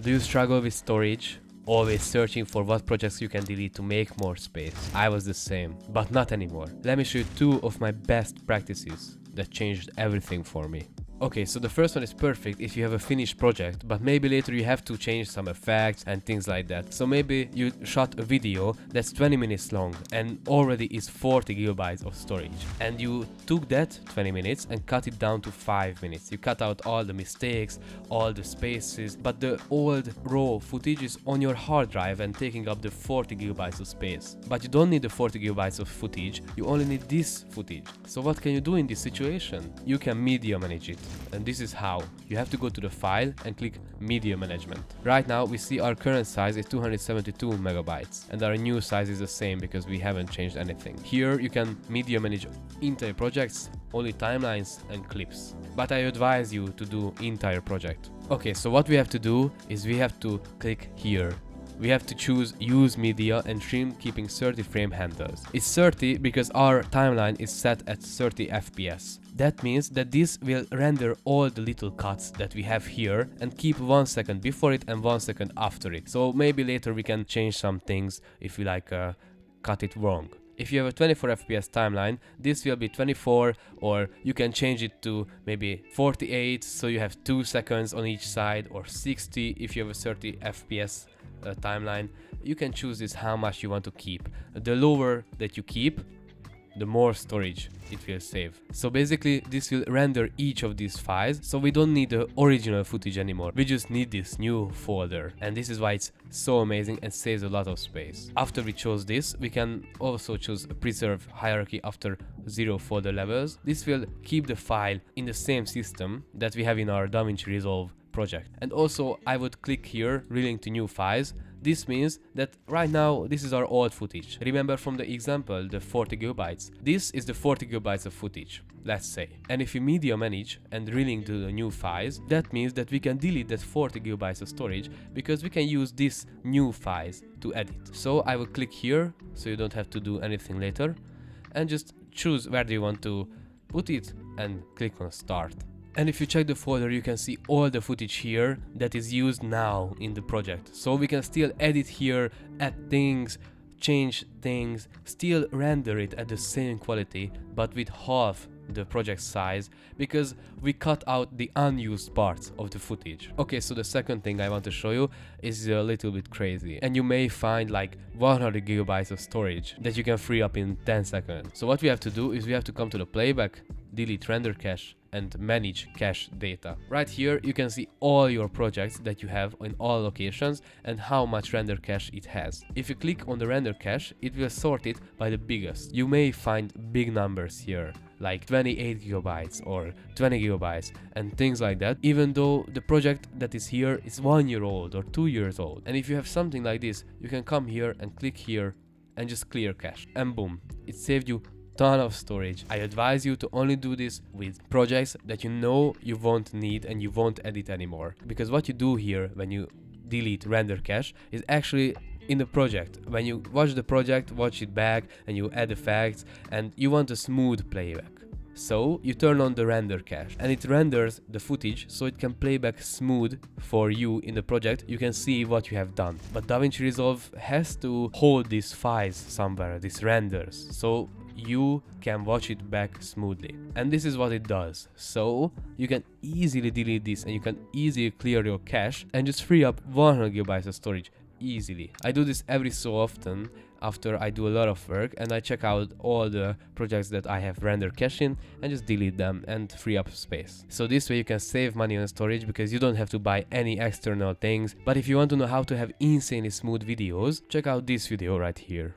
Do you struggle with storage? Always searching for what projects you can delete to make more space? I was the same, but not anymore. Let me show you two of my best practices that changed everything for me. Okay, so the first one is perfect if you have a finished project, but maybe later you have to change some effects and things like that. So maybe you shot a video that's 20 minutes long and already is 40 gigabytes of storage. And you took that 20 minutes and cut it down to 5 minutes. You cut out all the mistakes, all the spaces, but the old raw footage is on your hard drive and taking up the 40 gigabytes of space. But you don't need the 40 gigabytes of footage, you only need this footage. So what can you do in this situation? You can media manage it. And this is how. You have to go to the file and click media management. Right now we see our current size is 272 megabytes and our new size is the same because we haven't changed anything. Here you can media manage entire projects, only timelines and clips. But I advise you to do entire project. Okay, so what we have to do is we have to click here. We have to choose use media and trim keeping 30 frame handles. It's 30 because our timeline is set at 30 FPS. That means that this will render all the little cuts that we have here and keep 1 second before it and 1 second after it. So maybe later we can change some things if we like cut it wrong. If you have a 24 FPS timeline, this will be 24, or you can change it to maybe 48, so you have 2 seconds on each side, or 60 if you have a 30 FPS timeline. You can choose this how much you want to keep. The lower that you keep, the more storage it will save. So basically this will render each of these files, so we don't need the original footage anymore. We just need this new folder, and this is why it's so amazing and saves a lot of space. After we chose this, we can also choose preserve hierarchy after 0 folder levels. This will keep the file in the same system that we have in our Davinci Resolve project. And also I would click here relink to new files. This means that right now this is our old footage. Remember from the example, the 40 gigabytes. This is the 40 gigabytes of footage, let's say. And if we media manage and relink to the new files, that means that we can delete that 40 gigabytes of storage because we can use these new files to edit. So I will click here so you don't have to do anything later and just choose where do you want to put it and click on start. And if you check the folder, you can see all the footage here that is used now in the project. So we can still edit here, add things, change things, still render it at the same quality, but with half the project size because we cut out the unused parts of the footage. Okay, so the second thing I want to show you is a little bit crazy, and you may find like 100 gigabytes of storage that you can free up in 10 seconds. So what we have to do is we have to come to the playback, delete render cache, and manage cache data. Right here you can see all your projects that you have in all locations and how much render cache it has. If you click on the render cache, it will sort it by the biggest. You may find big numbers here, like 28 gigabytes or 20 gigabytes and things like that, even though the project that is here is 1 year old or 2 years old. And if you have something like this, you can come here and click here and just clear cache, and boom, it saved you ton of storage. I advise you to only do this with projects that you know you won't need and you won't edit anymore, because what you do here when you delete render cache is actually in the project. When you watch the project, watch it back and you add effects and you want a smooth playback. So you turn on the render cache and it renders the footage so it can play back smooth for you in the project. You can see what you have done. But Davinci Resolve has to hold these files somewhere, these renders, so you can watch it back smoothly. And this is what it does. So you can easily delete this and you can easily clear your cache and just free up 100 gigabytes of storage easily. I do this every so often after I do a lot of work, and I check out all the projects that I have render cache in and just delete them and free up space. So this way you can save money on storage because you don't have to buy any external things. But if you want to know how to have insanely smooth videos, check out this video right here.